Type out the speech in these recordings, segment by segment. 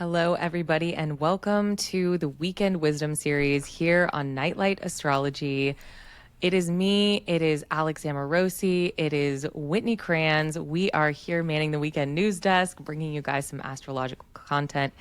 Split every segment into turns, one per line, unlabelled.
Hello, everybody, and welcome to the Weekend Wisdom Series here on Nightlight Astrology. It is me, it is Amorosi, it is Whitney Kranz. We are here manning the weekend news desk, bringing you guys some astrological content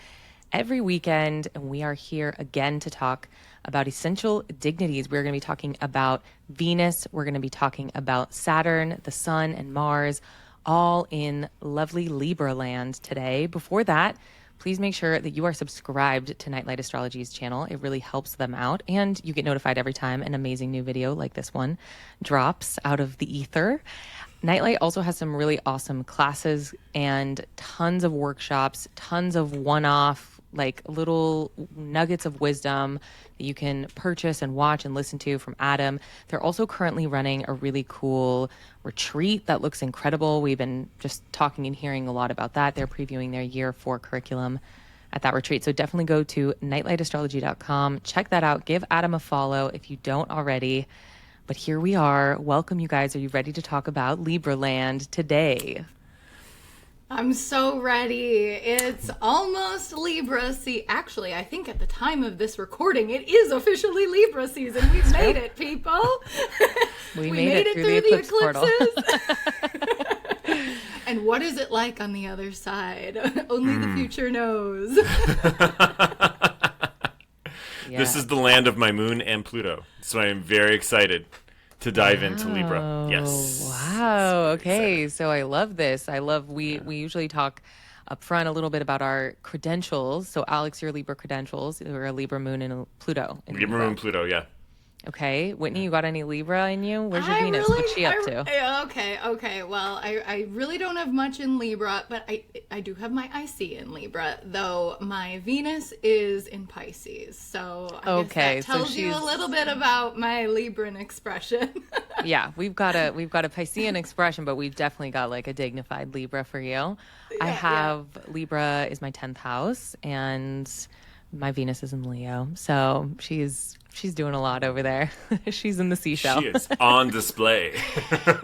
every weekend, and we are here again to talk about essential dignities. We're going to be talking about Venus, we're going to be talking about Saturn, the Sun, and Mars, all in lovely Libra land today. Before that, please make sure that you are subscribed to Nightlight Astrology's channel. It really helps them out, and you get notified every time an amazing new video like this one drops out of the ether. Nightlight also has some really awesome classes and tons of workshops, tons of one-off, like little nuggets of wisdom that you can purchase and watch and listen to from Adam. They're also currently running a really cool retreat that looks incredible. We've been just talking and hearing a lot about that. They're previewing their year 4 curriculum at that retreat. So definitely go to nightlightastrology.com. Check that out. Give Adam a follow if you don't already. But here we are. Welcome, you guys. Are you ready to talk about Libra land today?
I'm so ready. It's almost Libra. See, actually, I think at the time of this recording, it is officially Libra season. We've made it, people.
We made it through the eclipse portal.
And what is it like on the other side? Only the future knows.
This is the land of my moon and Pluto, so I am very excited to dive into Libra. Yes.
Wow. Okay. So I love this. We usually talk up front a little bit about our credentials. So Alex, your Libra credentials. You're a Libra moon and a Pluto.
Libra moon, Pluto, yeah.
Okay. Whitney, you got any Libra in you? Where's your Venus? What's she up to?
Okay. Well, I really don't have much in Libra, but I do have my IC in Libra, though my Venus is in Pisces. So I guess that tells you a little bit about my Libran expression.
Yeah, we've got a Piscean expression, but we've definitely got like a dignified Libra for you. I have Libra is my 10th house, and my Venus is in Leo. So she's doing a lot over there. She's in the seashell.
She is on display.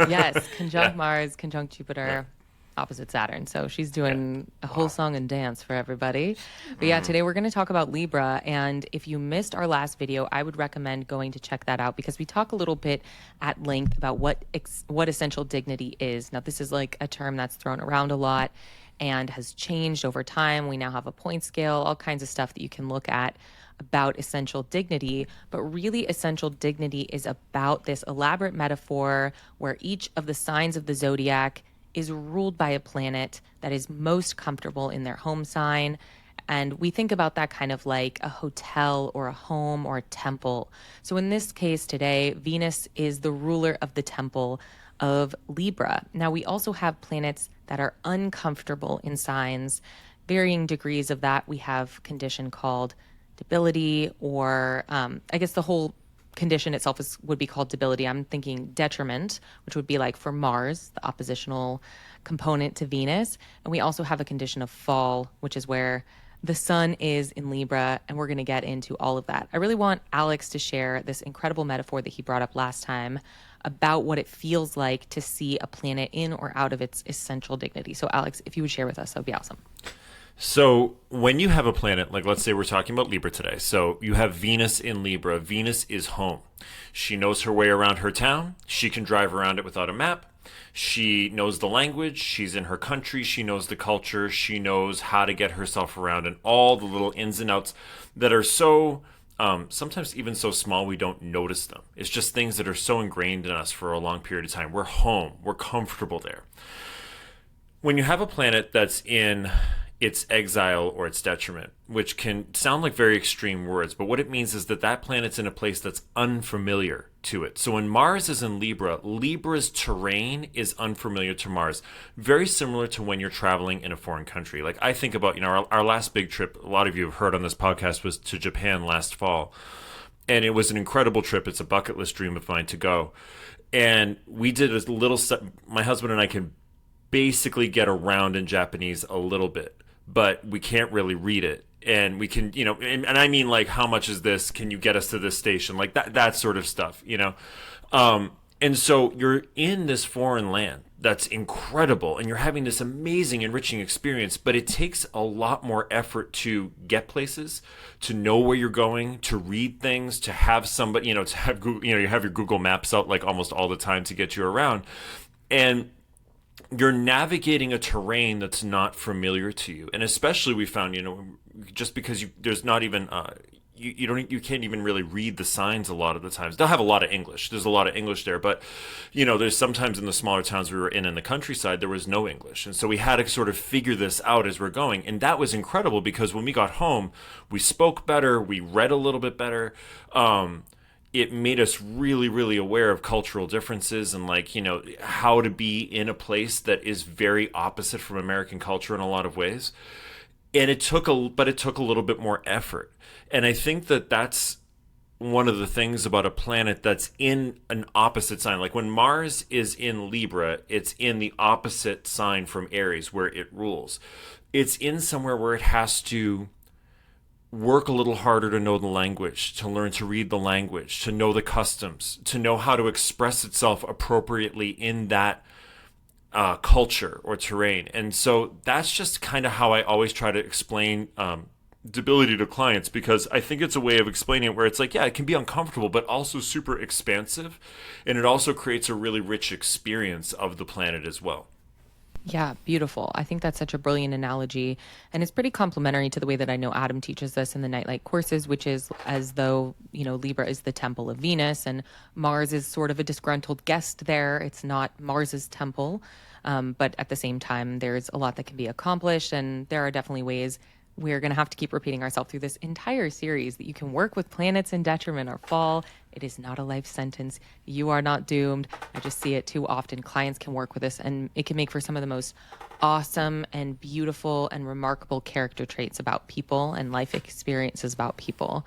Yes, conjunct Mars, conjunct Jupiter, opposite Saturn. So she's doing a whole song and dance for everybody. But yeah, today we're going to talk about Libra. And if you missed our last video, I would recommend going to check that out because we talk a little bit at length about what essential dignity is. Now, this is like a term that's thrown around a lot and has changed over time. We now have a point scale, all kinds of stuff that you can look at about essential dignity, but really essential dignity is about this elaborate metaphor where each of the signs of the zodiac is ruled by a planet that is most comfortable in their home sign. And we think about that kind of like a hotel or a home or a temple. So in this case today, Venus is the ruler of the temple of Libra. Now we also have planets that are uncomfortable in signs, varying degrees of that. We have a condition called debility, or I guess the whole condition itself would be called debility. I'm thinking detriment, which would be like for Mars, the oppositional component to Venus. And we also have a condition of fall, which is where the sun is in Libra, and we're going to get into all of that. I really want Alex to share this incredible metaphor that he brought up last time about what it feels like to see a planet in or out of its essential dignity. So Alex, if you would share with us, that would be awesome.
So when you have a planet, like let's say we're talking about Libra today. So you have Venus in Libra. Venus is home. She knows her way around her town. She can drive around it without a map. She knows the language. She's in her country. She knows the culture. She knows how to get herself around and all the little ins and outs that are so, sometimes even so small we don't notice them. It's just things that are so ingrained in us for a long period of time. We're home. We're comfortable there. When you have a planet that's in its exile or its detriment, which can sound like very extreme words, but what it means is that that planet's in a place that's unfamiliar to it. So when Mars is in Libra, Libra's terrain is unfamiliar to Mars, very similar to when you're traveling in a foreign country. Like I think about, our last big trip, a lot of you have heard on this podcast, was to Japan last fall. And it was an incredible trip. It's a bucket list dream of mine to go. And we did a little, my husband and I can basically get around in Japanese a little bit, but we can't really read it. And we can, and I mean like, how much is this? Can you get us to this station? Like that sort of stuff, And so you're in this foreign land that's incredible, and you're having this amazing, enriching experience, but it takes a lot more effort to get places, to know where you're going, to read things, to have somebody, to have Google, you have your Google Maps out like almost all the time to get you around. And you're navigating a terrain that's not familiar to you. And especially we found, just because there's not even, you can't even really read the signs a lot of the times. They'll have a lot of English. There's a lot of English there, but there's sometimes in the smaller towns we were in the countryside, there was no English. And so we had to sort of figure this out as we're going. And that was incredible because when we got home, we spoke better, we read a little bit better. It made us really, really aware of cultural differences and how to be in a place that is very opposite from American culture in a lot of ways. And it took a little bit more effort. And I think that that's one of the things about a planet that's in an opposite sign. Like when Mars is in Libra, it's in the opposite sign from Aries where it rules. It's in somewhere where it has to work a little harder to know the language, to learn to read the language, to know the customs, to know how to express itself appropriately in that culture or terrain. And so that's just kind of how I always try to explain debility to clients, because I think it's a way of explaining it where it's like, yeah, it can be uncomfortable, but also super expansive. And it also creates a really rich experience of the planet as well.
Yeah, beautiful. I think that's such a brilliant analogy. And it's pretty complementary to the way that I know Adam teaches us in the Nightlight courses, which is as though, Libra is the temple of Venus and Mars is sort of a disgruntled guest there. It's not Mars's temple. But at the same time, there's a lot that can be accomplished. And there are definitely ways we're going to have to keep repeating ourselves through this entire series that you can work with planets in detriment or fall. It is not a life sentence. You are not doomed. I just see it too often. Clients can work with this, and it can make for some of the most awesome and beautiful and remarkable character traits about people and life experiences about people.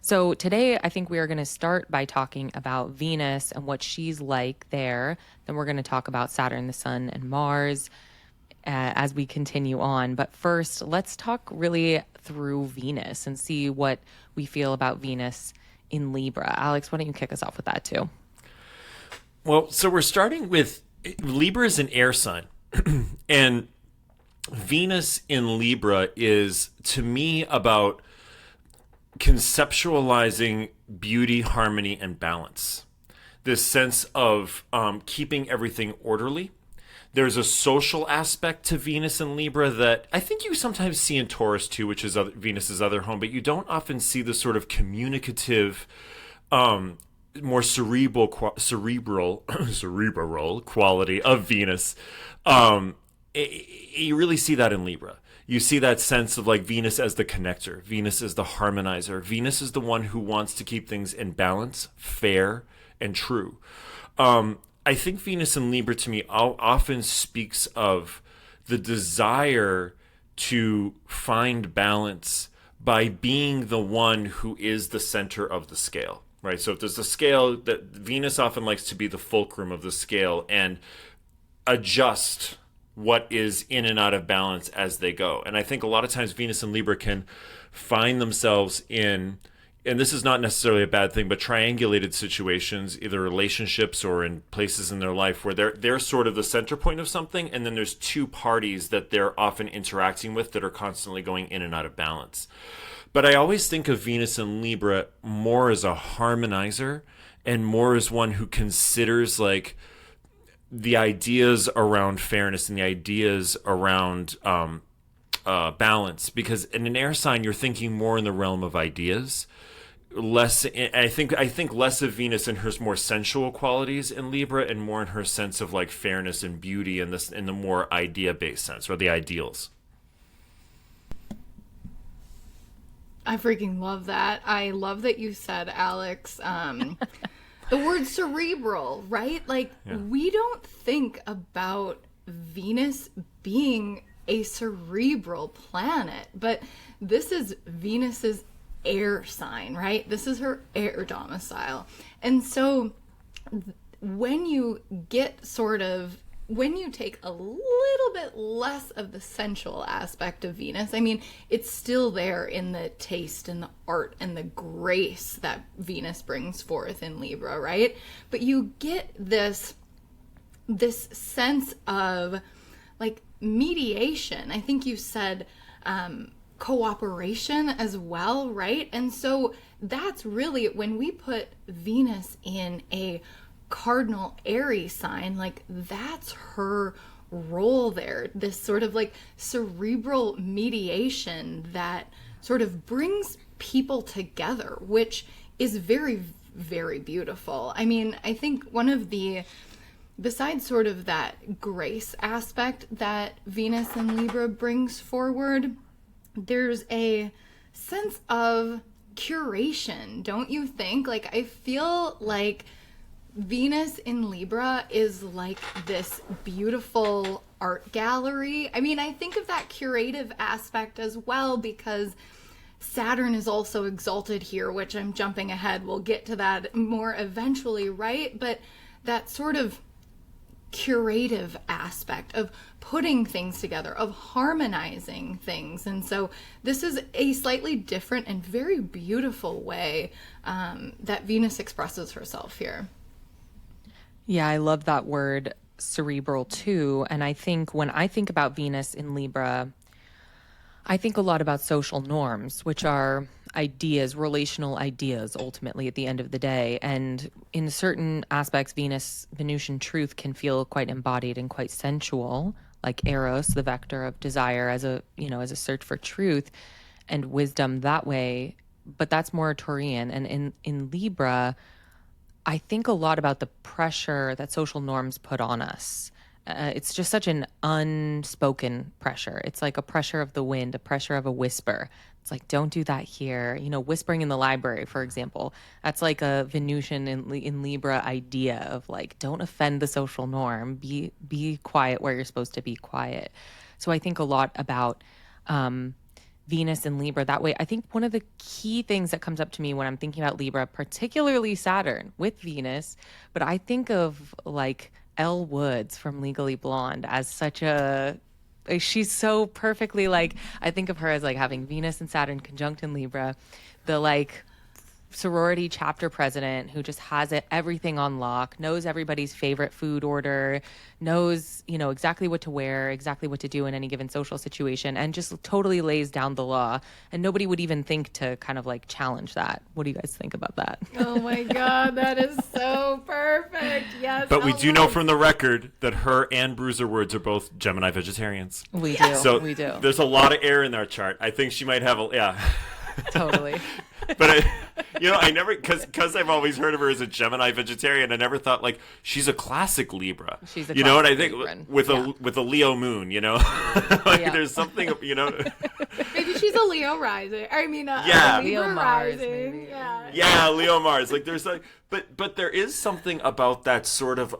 So today, I think we are going to start by talking about Venus and what she's like there. Then we're going to talk about Saturn, the Sun, and Mars as we continue on. But first, let's talk really through Venus and see what we feel about Venus in Libra. Alex, why don't you kick us off with that too?
Well, so we're starting with Libra is an air sign. And Venus in Libra is, to me, about conceptualizing beauty, harmony, and balance. This sense of keeping everything orderly. There's a social aspect to Venus and Libra that I think you sometimes see in Taurus too, which is Venus's other home, but you don't often see the sort of communicative, more cerebral quality of Venus. You really see that in Libra. You see that sense of like Venus as the connector, Venus as the harmonizer. Venus is the one who wants to keep things in balance, fair, and true. I think Venus in Libra to me often speaks of the desire to find balance by being the one who is the center of the scale, right? So if there's a scale, that Venus often likes to be the fulcrum of the scale and adjust what is in and out of balance as they go. And I think a lot of times Venus and Libra can find themselves in, and this is not necessarily a bad thing, but triangulated situations, either relationships or in places in their life where they're sort of the center point of something, and then there's two parties that they're often interacting with that are constantly going in and out of balance. But I always think of Venus and Libra more as a harmonizer and more as one who considers like the ideas around fairness and the ideas around balance. Because in an air sign, you're thinking more in the realm of ideas. I think less of Venus in her more sensual qualities in Libra, and more in her sense of like fairness and beauty in the more idea-based sense, or the ideals.
I freaking love that. I love that you said, Alex, the word cerebral, right? Like, yeah. We don't think about Venus being a cerebral planet, but this is Venus's air sign, right? This is her air domicile. And so when you take a little bit less of the sensual aspect of Venus, I mean, it's still there in the taste and the art and the grace that Venus brings forth in Libra, right? But you get this this sense of like mediation. I think you said cooperation as well, right? And so that's really when we put Venus in a cardinal Aries sign, like that's her role there, this sort of like cerebral mediation that sort of brings people together, which is very, very beautiful. I mean, I think one of the, besides sort of that grace aspect that Venus and Libra brings forward, there's a sense of curation, don't you think? Like, I feel like Venus in Libra is like this beautiful art gallery. I mean, I think of that curative aspect as well because Saturn is also exalted here, which I'm jumping ahead. We'll get to that more eventually, right? But that sort of curative aspect of putting things together, of harmonizing things. And so this is a slightly different and very beautiful way that Venus expresses herself here.
Yeah, I love that word cerebral too. And I think when I think about Venus in Libra, I think a lot about social norms, which are ideas, relational ideas, ultimately, at the end of the day. And in certain aspects, Venusian truth can feel quite embodied and quite sensual, like Eros, the vector of desire, as a search for truth and wisdom that way. But that's more Taurian. And in Libra, I think a lot about the pressure that social norms put on us. It's just such an unspoken pressure. It's like a pressure of the wind, a pressure of a whisper. It's like, don't do that here. Whispering in the library, for example. That's like a Venusian in Libra idea of like, don't offend the social norm. Be quiet where you're supposed to be quiet. So I think a lot about Venus in Libra that way. I think one of the key things that comes up to me when I'm thinking about Libra, particularly Saturn with Venus, but I think of like Elle Woods from Legally Blonde as she's so perfectly like, I think of her as like having Venus and Saturn conjunct in Libra, the like sorority chapter president who just has everything on lock, knows everybody's favorite food order, knows, exactly what to wear, exactly what to do in any given social situation, and just totally lays down the law. And nobody would even think to kind of like challenge that. What do you guys think about that?
Oh my God, that is so perfect. Yes.
But we do know from the record that her and Bruiser Woods are both Gemini vegetarians.
We do.
So
we do.
There's a lot of air in our chart. I think she might have
Totally.
But I never, because I've always heard of her as a Gemini vegetarian, I never thought like she's a classic Libra.
She's a
what I think
Libran.
with a Leo moon, like there's something,
Maybe she's a Leo rising. I mean,
yeah,
a Libra
Leo Mars,
rising.
maybe.
Yeah,
Leo Mars. Like there's like, but there is something about that sort of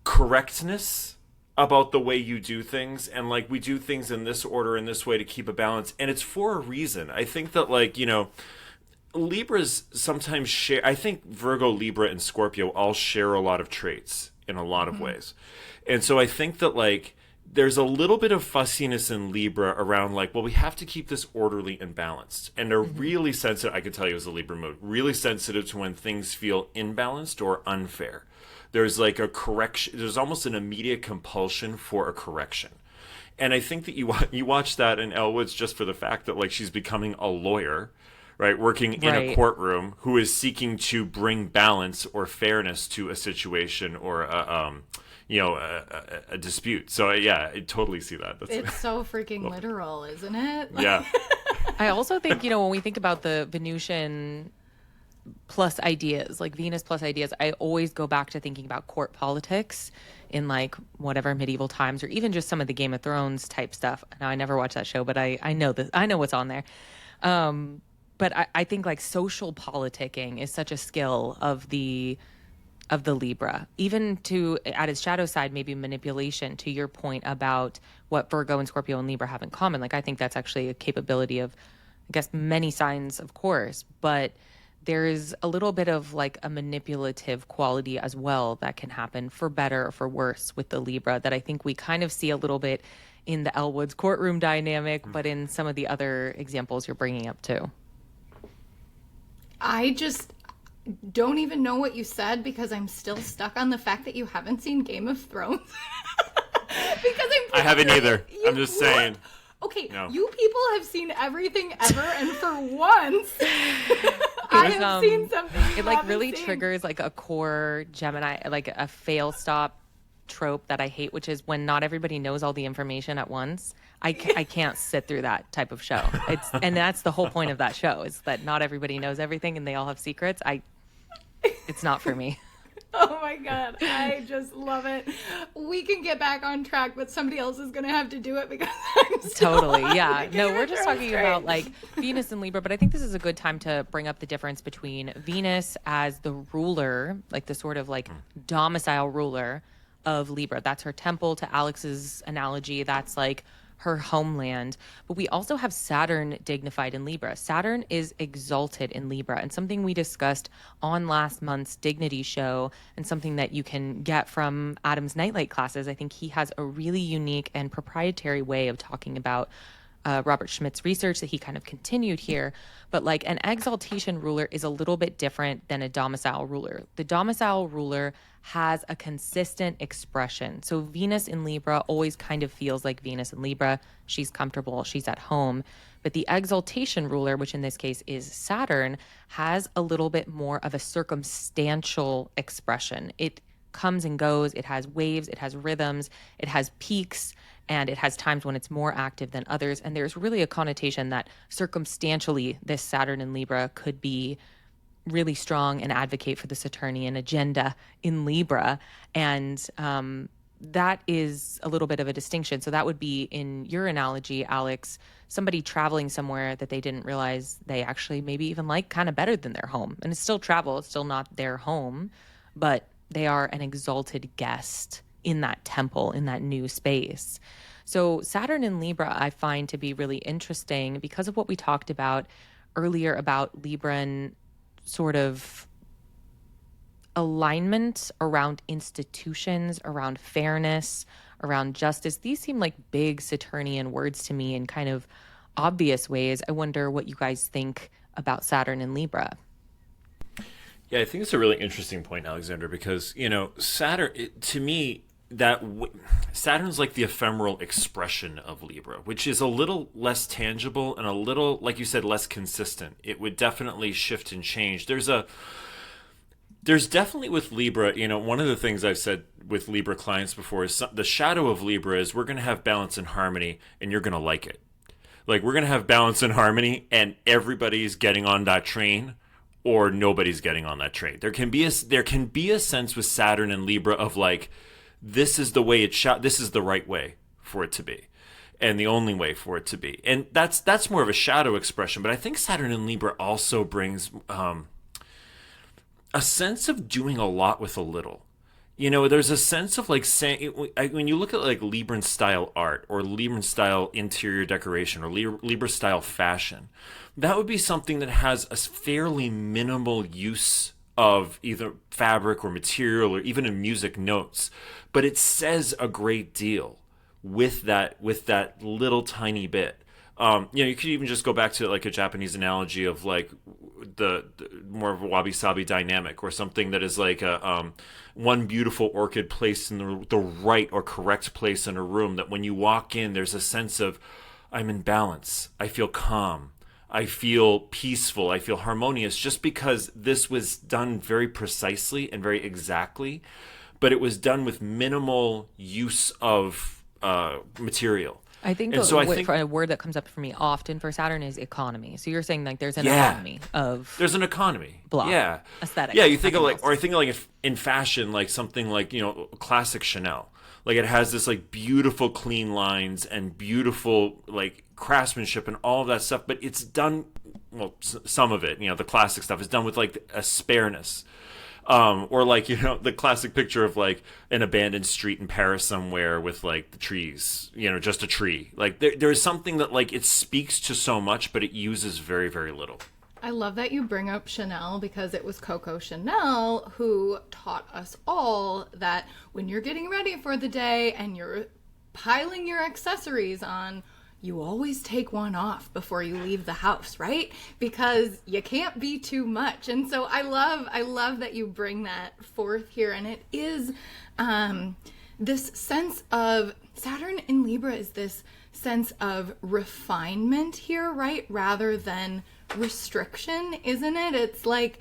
correctness about the way you do things, and like we do things in this order, in this way to keep a balance, and it's for a reason. I think that like, Libras sometimes share, I think Virgo, Libra, and Scorpio all share a lot of traits in a lot of ways. And so I think that like there's a little bit of fussiness in Libra around like, well, we have to keep this orderly and balanced. And they're really sensitive, I can tell you as a Libra moon, really sensitive to when things feel imbalanced or unfair. There's like a correction, there's almost an immediate compulsion for a correction. And I think that you watch that in Elle Woods just for the fact that like she's becoming a lawyer, right? Working in a courtroom who is seeking to bring balance or fairness to a situation or a dispute. So yeah, I totally see that.
It's so freaking literal, isn't it?
Yeah.
I also think, when we think about the Venusian plus ideas, like Venus plus ideas, I always go back to thinking about court politics in like whatever medieval times, or even just some of the Game of Thrones type stuff. Now I never watched that show, but I know this. I know what's on there. But I think like social politicking is such a skill of the Libra, even to at its shadow side, maybe manipulation, to your point about what Virgo and Scorpio and Libra have in common. Like I think that's actually a capability of, I guess, many signs, of course, but there's a little bit of like a manipulative quality as well that can happen for better or for worse with the Libra that I think we kind of see a little bit in the Elle Woods courtroom dynamic, but in some of the other examples you're bringing up too.
don't even know what you said because I'm still stuck on the fact that you haven't seen Game of Thrones.
I haven't either. I'm just saying.
Okay, no. You people have seen everything ever, and for once, I have seen something.
It like really triggers like a core Gemini, like a fail stop trope that I hate, which is when not everybody knows all the information at once. I can't sit through that type of show. And that's the whole point of that show, is that not everybody knows everything and they all have secrets. It's not for me.
Oh my God. I just love it. We can get back on track, but somebody else is going to have to do it because I'm
totally. Yeah. No, we're just talking about like Venus and Libra, but I think this is a good time to bring up the difference between Venus as the ruler, like the sort of like domicile ruler of Libra. That's her temple, to Alex's analogy. That's like her homeland. But we also have Saturn dignified in Libra. Saturn is exalted in Libra, and something we discussed on last month's Dignity show, and something that you can get from Adam's Nightlight classes. I think he has a really unique and proprietary way of talking about Robert Schmidt's research that he kind of continued here. But like an exaltation ruler is a little bit different than a domicile ruler. The domicile ruler has a consistent expression. So Venus in Libra always kind of feels like Venus in Libra. She's comfortable, she's at home. But the exaltation ruler, which in this case is Saturn, has a little bit more of a circumstantial expression. It comes and goes, it has waves, it has rhythms, it has peaks, and it has times when it's more active than others. And there's really a connotation that circumstantially this Saturn in Libra could be really strong and advocate for the Saturnian agenda in Libra. And that is a little bit of a distinction. So that would be, in your analogy, Alex, somebody traveling somewhere that they didn't realize they actually maybe even like kind of better than their home. And it's still travel, it's still not their home, but they are an exalted guest in that temple, in that new space. So Saturn in Libra, I find to be really interesting because of what we talked about earlier about Libran sort of alignment around institutions, around fairness, around justice. These seem like big Saturnian words to me in kind of obvious ways. I wonder what you guys think about Saturn in Libra.
Yeah, I think it's a really interesting point, Alexandra, because, Saturn, to me, Saturn's like the ephemeral expression of Libra, which is a little less tangible and a little, like you said, less consistent. It would definitely shift and change. There's definitely with Libra, one of the things I've said with Libra clients before is the shadow of Libra is we're going to have balance and harmony, and you're going to like it. Like, we're going to have balance and harmony, and everybody's getting on that train, or nobody's getting on that train. There can be a sense with Saturn and Libra of like, this is the way it's shot. This is the right way for it to be, and the only way for it to be. And that's more of a shadow expression. But I think Saturn in Libra also brings a sense of doing a lot with a little. There's a sense of like saying, when you look at like Libran style art or Libran style interior decoration or Libra style fashion, that would be something that has a fairly minimal use of either fabric or material or even in music notes, but it says a great deal with that little tiny bit. You could even just go back to like a Japanese analogy of like the more of a wabi-sabi dynamic, or something that is like a one beautiful orchid placed in the right or correct place in a room, that when you walk in, there's a sense of, I'm in balance, I feel calm, I feel peaceful, I feel harmonious, just because this was done very precisely and very exactly, but it was done with minimal use of material.
I think a word that comes up for me often for Saturn is economy. So you're saying like there's an economy of
there's an economy,
blah, aesthetic.
Yeah, you think of like, or I think of like in fashion, like something like classic Chanel. Like it has this like beautiful clean lines and beautiful like craftsmanship and all of that stuff, but it's done, well, some of it, the classic stuff is done with like a spareness. Or like, the classic picture of like an abandoned street in Paris somewhere with like the trees, just a tree. Like there's something that like it speaks to so much, but it uses very, very little.
I love that you bring up Chanel, because it was Coco Chanel who taught us all that when you're getting ready for the day and you're piling your accessories on, you always take one off before you leave the house, right? Because you can't be too much. And so I love that you bring that forth here. And it is this sense of Saturn in Libra is this sense of refinement here, right? Rather than restriction, isn't it? It's like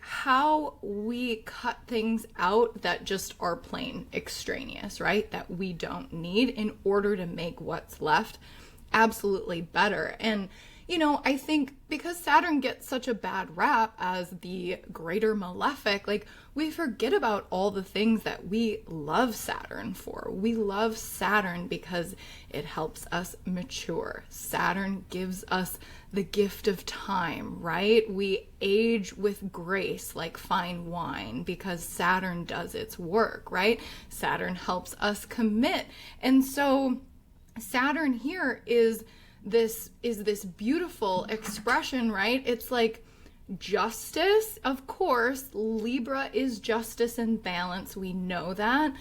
how we cut things out that just are plain extraneous, right? That we don't need in order to make what's left absolutely better. And, you know, I think because Saturn gets such a bad rap as the greater malefic, like we forget about all the things that we love Saturn for. We love Saturn because it helps us mature. Saturn gives us the gift of time, right? We age with grace like fine wine because Saturn does its work, right? Saturn helps us commit. And so Saturn here is this beautiful expression, right? It's like justice, of course. Libra is justice and balance. We know that.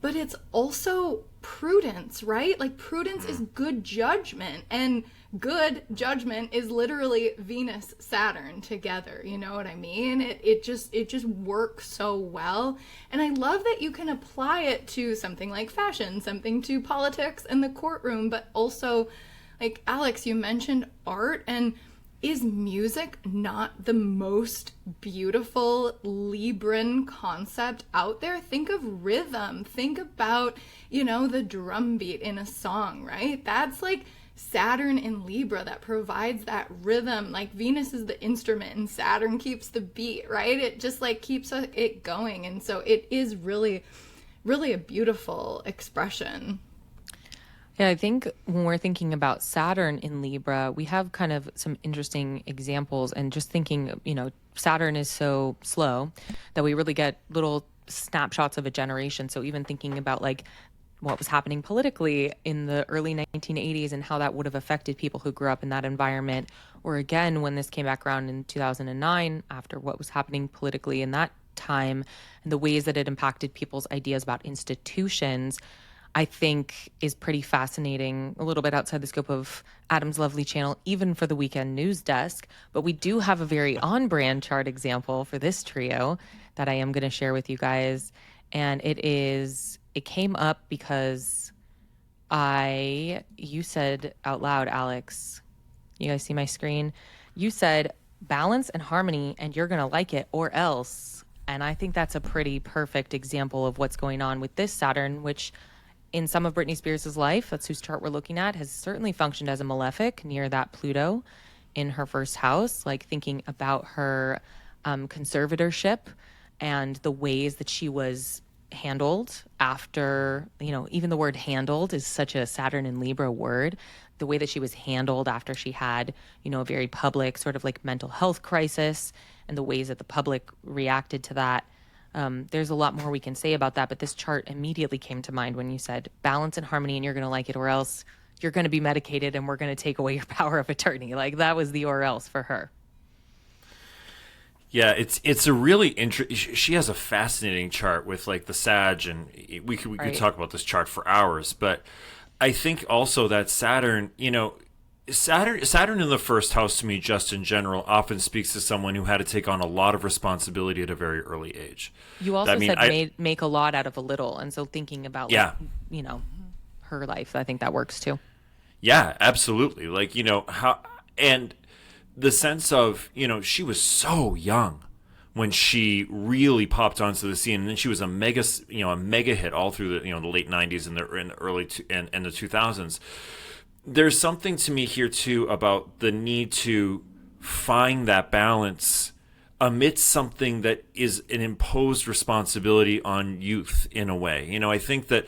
But it's also prudence, right? Like prudence is good judgment, and good judgment is literally Venus, Saturn together. You know what I mean? It just works so well. And I love that you can apply it to something like fashion, something to politics and the courtroom, but also, like Alex, you mentioned art, and is music not the most beautiful Libran concept out there? Think of rhythm. Think about, you know, the drum beat in a song, right? That's like Saturn in Libra that provides that rhythm. Like Venus is the instrument and Saturn keeps the beat, right? It just like keeps it going. And so it is really, really a beautiful expression.
Yeah, I think when we're thinking about Saturn in Libra, we have kind of some interesting examples, and just thinking, you know, Saturn is so slow that we really get little snapshots of a generation. So even thinking about like what was happening politically in the early 1980s and how that would have affected people who grew up in that environment, or again, when this came back around in 2009, after what was happening politically in that time and the ways that it impacted people's ideas about institutions, I think is pretty fascinating, a little bit outside the scope of Adam's lovely channel, even for the weekend news desk. But we do have a very on-brand chart example for this trio that I am going to share with you guys. And it came up because you said out loud, Alex, you guys see my screen? You said balance and harmony, and you're going to like it or else. And I think that's a pretty perfect example of what's going on with this Saturn, which in some of Britney Spears' life, that's whose chart we're looking at, has certainly functioned as a malefic near that Pluto in her first house, like thinking about her conservatorship and the ways that she was handled after, you know, even the word handled is such a Saturn and Libra word, the way that she was handled after she had, you know, a very public sort of like mental health crisis and the ways that the public reacted to that. There's a lot more we can say about that, but this chart immediately came to mind when you said balance and harmony and you're going to like it or else you're going to be medicated and we're going to take away your power of attorney. Like that was the or else for her.
Yeah, it's a really she has a fascinating chart with like the Sag, and we could talk about this chart for hours, but I think also that Saturn, you know, Saturn in the first house to me, just in general, often speaks to someone who had to take on a lot of responsibility at a very early age.
You also said make a lot out of a little, and so thinking about like, you know, her life, I think that works too.
Yeah, absolutely. Like, you know, how, and the sense of, you know, she was so young when she really popped onto the scene, and then she was a mega hit all through the, you know, the late 90s and the early and the 2000s. There's something to me here too about the need to find that balance amidst something that is an imposed responsibility on youth in a way. You know, I think that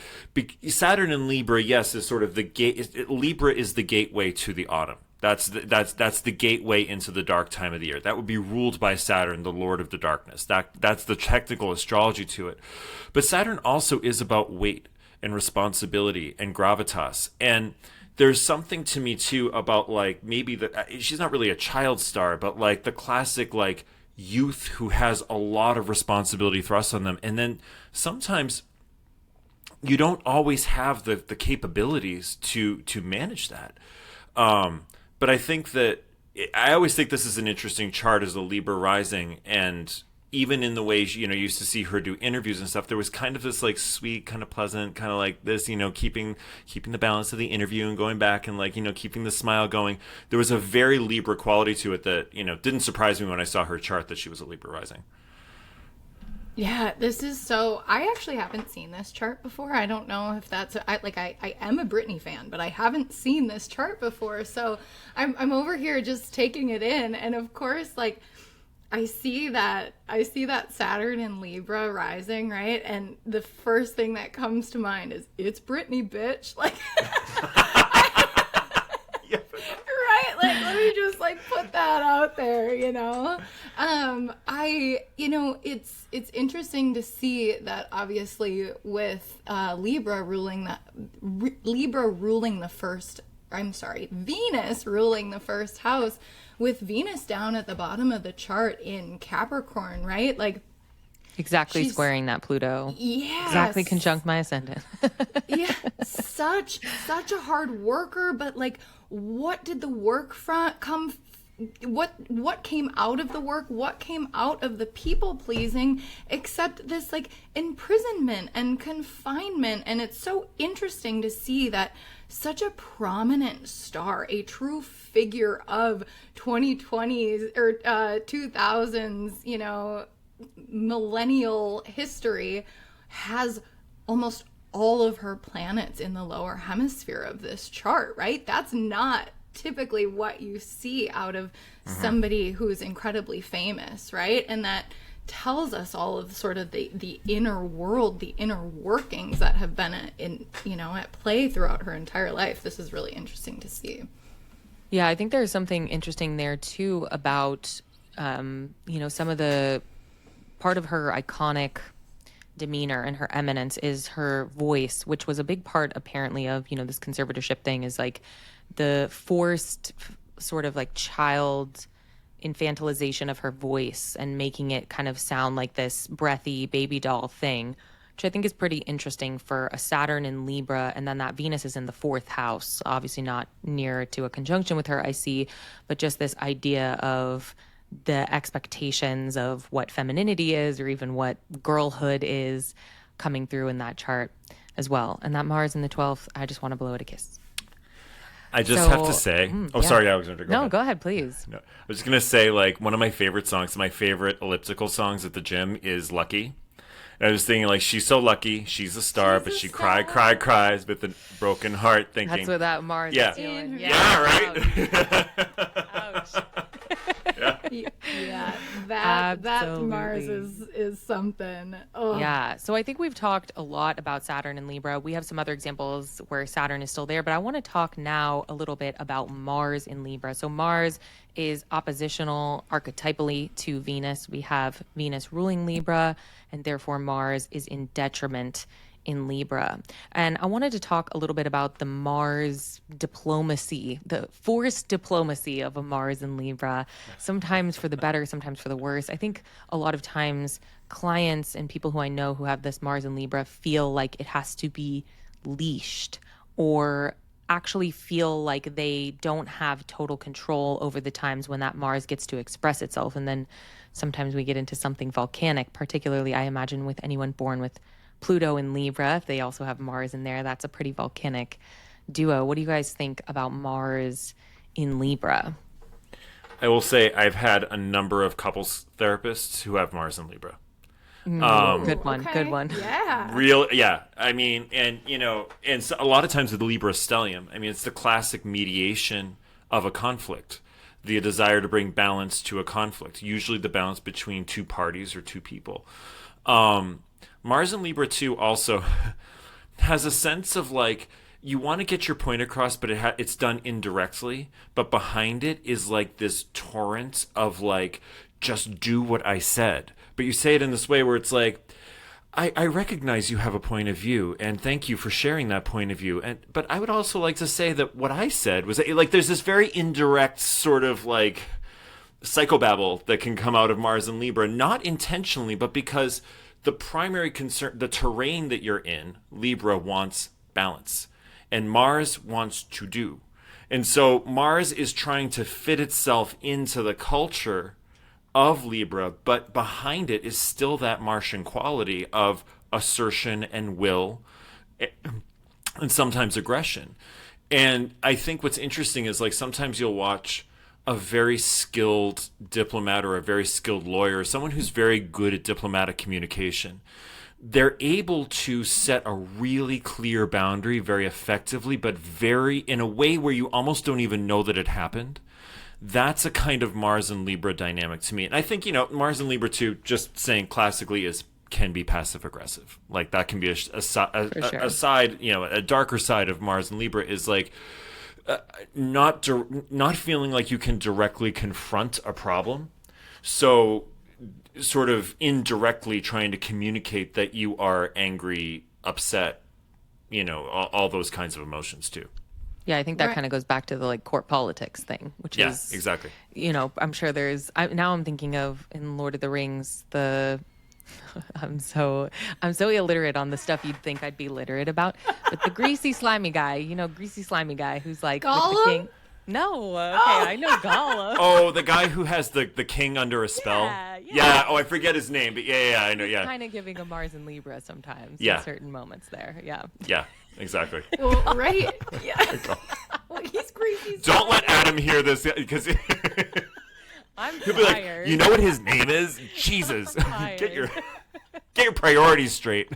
Saturn in Libra, yes, is sort of the gate. Libra is the gateway to the autumn. That's the gateway into the dark time of the year. That would be ruled by Saturn, the Lord of the Darkness. That's the technical astrology to it. But Saturn also is about weight and responsibility and gravitas. And there's something to me too about like maybe she's not really a child star, but like the classic like youth who has a lot of responsibility thrust on them. And then sometimes you don't always have the capabilities to manage that. But I think that I always think this is an interesting chart as a Libra rising, and even in the ways, you used to see her do interviews and stuff, there was kind of this like sweet, kind of pleasant, kind of like this, keeping the balance of the interview and going back and like, keeping the smile going. There was a very Libra quality to it that, didn't surprise me when I saw her chart that she was a Libra rising.
Yeah, this is so, I actually haven't seen this chart before. I don't know if that's, I am a Britney fan, but I haven't seen this chart before. So I'm over here just taking it in. And of course, like, I see that Saturn in Libra rising, right? And the first thing that comes to mind is, it's Britney, bitch. Like,
yeah.
Right? Like, let me just like put that out there, it's interesting to see that obviously with Venus ruling the first house, with Venus down at the bottom of the chart in Capricorn, right? Like,
exactly squaring that Pluto.
Yeah.
Exactly conjunct my ascendant.
Yeah. Such a hard worker, but like, what did the work what came out of the work? What came out of the people pleasing except this like imprisonment and confinement? And it's so interesting to see that such a prominent star, a true figure of 2020s or 2000s, millennial history, has almost all of her planets in the lower hemisphere of this chart, right? That's not typically what you see out of somebody who's incredibly famous, right? And that tells us all of sort of the inner world, the inner workings that have been at play throughout her entire life. This is really interesting to see.
Yeah, I think there's something interesting there too about some of the part of her iconic demeanor and her eminence is her voice, which was a big part apparently of this conservatorship thing, is like the forced sort of like child infantilization of her voice and making it kind of sound like this breathy baby doll thing, which I think is pretty interesting for a Saturn in Libra. And then that Venus is in the 4th house, obviously not near to a conjunction with her, I see, but just this idea of the expectations of what femininity is, or even what girlhood is, coming through in that chart as well. And that Mars in the 12th, I just want to blow it a kiss.
I just have to say, sorry, Alexandra.
Go ahead, please.
No, I was just going to say, like, one of my favorite songs, my favorite elliptical songs at the gym is Lucky. And I was thinking, like, she's so lucky, she's a star, but she cries with a broken heart, thinking.
That's what that Mars is doing.
Yeah, right?
Ouch.
Yeah, that Mars is something. Oh.
Yeah, so I think we've talked a lot about Saturn and Libra. We have some other examples where Saturn is still there, but I want to talk now a little bit about Mars in Libra. So Mars is oppositional archetypally to Venus. We have Venus ruling Libra, and therefore Mars is in detriment in Libra. And I wanted to talk a little bit about the Mars diplomacy, the forced diplomacy of a Mars in Libra, sometimes for the better, sometimes for the worse. I think a lot of times clients and people who I know who have this Mars in Libra feel like it has to be leashed, or actually feel like they don't have total control over the times when that Mars gets to express itself. And then sometimes we get into something volcanic, particularly I imagine with anyone born with Pluto in Libra. If they also have Mars in there, that's a pretty volcanic duo. What do you guys think about Mars in Libra?
I will say I've had a number of couples therapists who have Mars in Libra.
Good one.
Okay.
Good one.
Yeah.
Yeah. I mean, and so a lot of times with the Libra stellium, I mean, it's the classic mediation of a conflict, the desire to bring balance to a conflict, usually the balance between two parties or two people. Mars in Libra too also has a sense of like, you want to get your point across, but it's done indirectly. But behind it is like this torrent of like, just do what I said. But you say it in this way where it's like, I recognize you have a point of view, and thank you for sharing that point of view. But I would also like to say that what I said was like, there's this very indirect sort of like psychobabble that can come out of Mars and Libra, not intentionally, but because the primary concern, the terrain that you're in, Libra wants balance, and Mars wants to do. And so Mars is trying to fit itself into the culture of Libra, but behind it is still that Martian quality of assertion and will, and sometimes aggression. And I think what's interesting is, like, sometimes you'll watch a very skilled diplomat or a very skilled lawyer, someone who's very good at diplomatic communication. They're able to set a really clear boundary very effectively, but very in a way where you almost don't even know that it happened. That's a kind of Mars and Libra dynamic to me. And I think, Mars and Libra too, just saying classically, can be passive aggressive. Like, that can be a side, a darker side of Mars and Libra is like, not feeling like you can directly confront a problem, so sort of indirectly trying to communicate that you are angry, upset, all those kinds of emotions too.
Yeah, I think that kind of goes back to the court politics thing, which is
exactly.
I'm sure now I'm thinking of in Lord of the Rings I'm so illiterate on the stuff you'd think I'd be literate about. But the greasy slimy guy, who's like
Gollum?
with the king. No, I know Gollum.
Oh, the guy who has the king under a spell. Yeah. Oh, I forget his name, but I know. Yeah,
kind of giving a Mars and Libra sometimes.
Yeah.
In certain moments there. Yeah.
Yeah. Exactly.
Well, right. Yeah. Well, he's greasy.
Don't let Adam hear this because.
I'm
He'll be
tired.
like, you know what his name is? Jesus. Get your priorities straight.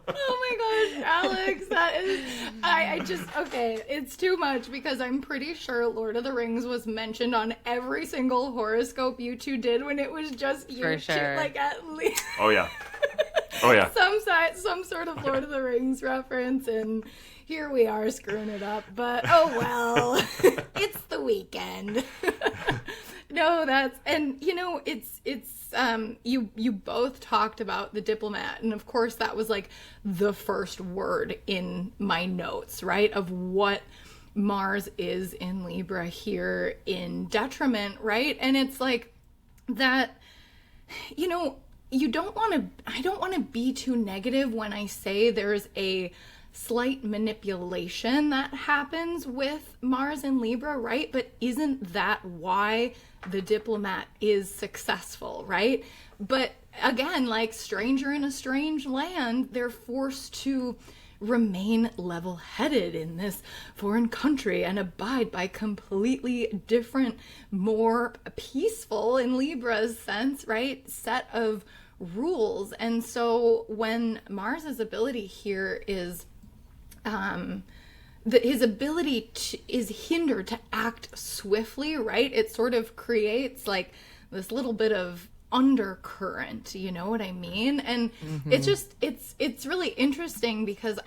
Oh my gosh, Alex, that is, I just, okay, it's too much because I'm pretty sure Lord of the Rings was mentioned on every single horoscope you two did when it was just you.
For sure.
Like, at least.
Oh yeah. Oh yeah.
Some sort of Lord of the Rings reference, and here we are screwing it up, but oh well. It's the weekend. No, you both talked about the diplomat, and of course that was like the first word in my notes, right, of what Mars is in Libra here in detriment, right? And it's like that, I don't want to be too negative when I say there's a slight manipulation that happens with Mars and Libra, right? But isn't that why the diplomat is successful, right? But again, like stranger in a strange land, they're forced to remain level-headed in this foreign country and abide by completely different, more peaceful, in Libra's sense, right, set of rules. And so when Mars's ability here is his ability is hindered to act swiftly, right? It sort of creates like this little bit of undercurrent, you know what I mean? And it's just, it's really interesting because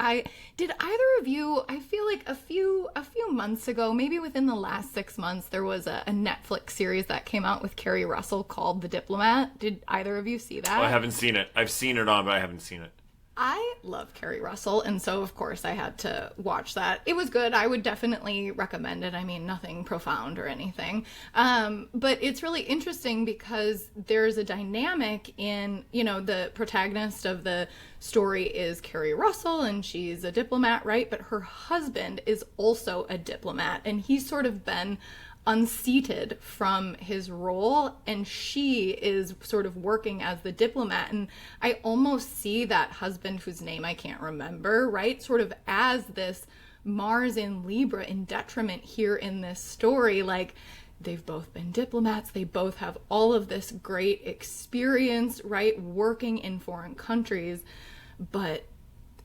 did either of you, I feel like a few months ago, maybe within the last 6 months, there was a Netflix series that came out with Kerry Russell called The Diplomat. Did either of you see that?
Oh, I haven't seen it. I've seen it on, but I haven't seen it.
I love Kerry Russell, and so of course I had to watch that. It was good. I would definitely recommend it. I mean, nothing profound or anything. But it's really interesting because there's a dynamic in, the protagonist of the story is Kerry Russell, and she's a diplomat, right? But her husband is also a diplomat, and he's sort of been unseated from his role, and she is sort of working as the diplomat. And I almost see that husband, whose name I can't remember, right, sort of as this Mars in Libra in detriment here in this story. Like, they've both been diplomats, they both have all of this great experience, right, working in foreign countries, but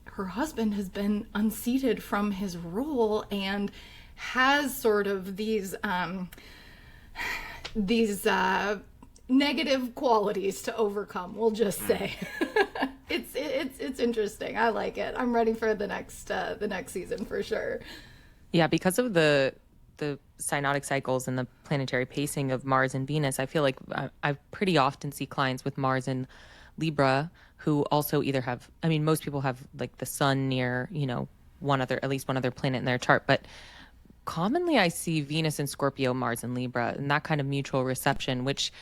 her husband has been unseated from his role and has sort of these negative qualities to overcome, we'll just say. It's interesting. I like it. I'm ready for the next season for sure.
Yeah, because of the synodic cycles and the planetary pacing of Mars and Venus, I feel like I pretty often see clients with Mars and Libra who also either have, most people have like the sun near, at least one other planet in their chart, but commonly I see Venus in Scorpio, Mars in Libra, and that kind of mutual reception, which